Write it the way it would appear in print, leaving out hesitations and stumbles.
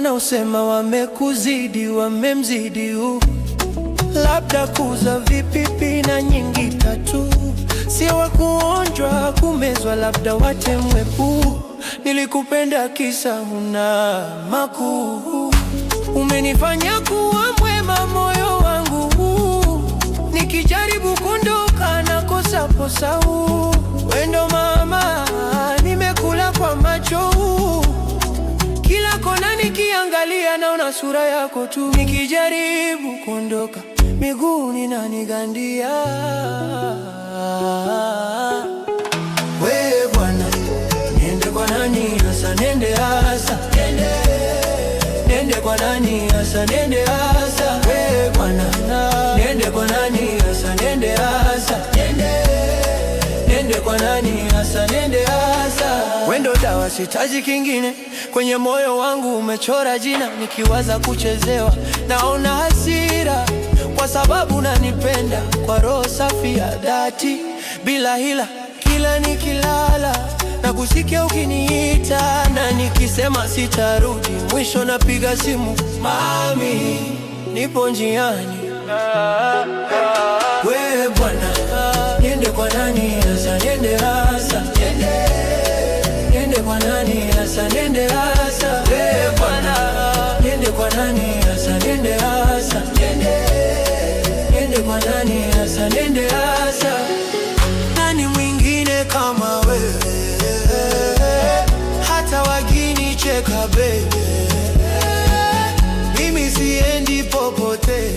wanaosema wamekuzidi, wamemzidi labda kuza vipipi na nyingi tatu, sio wa kuonjwa kumezwa, labda watemwe pu. Nilikupenda kisa huna makuu, umenifanya kuwa mwema moyo wangu, nikijaribu kuondoka nakosa posa. Wendo mama, nimekula kwa macho, kila kona nikiangalia naona sura yako tu, nikijaribu kuondoka miguu inanigandia. We Bwana, niende kwa nani hasa, nende hasa, nende kwa nani hasa, nende hasa. We Bwana, niende kwa nani hasa, nende hasa, nende kwa nani hasa, nende hasa. Wendo dawa, sitaji kingine, kwenye moyo wangu umechora jina, nikiwaza kuchezewa naona hasira, kwa sababu nanipenda kwa roho safi ya dhati, bila hila. Kila nikilala na kusikia ukiniita, na nikisema sitarudi, mwisho napiga simu, mami, nipo njiani. We Bwana, niende kwa nani hasa, nende hasa, niende kwa nani hasa, nende hasa. We Bwana, niende kwa nani hasa, nende hasa, niende kwa nani hasa, nende hasa. Nani mwingine kama wewe, hata wakinicheka baby, mimi siendi popote.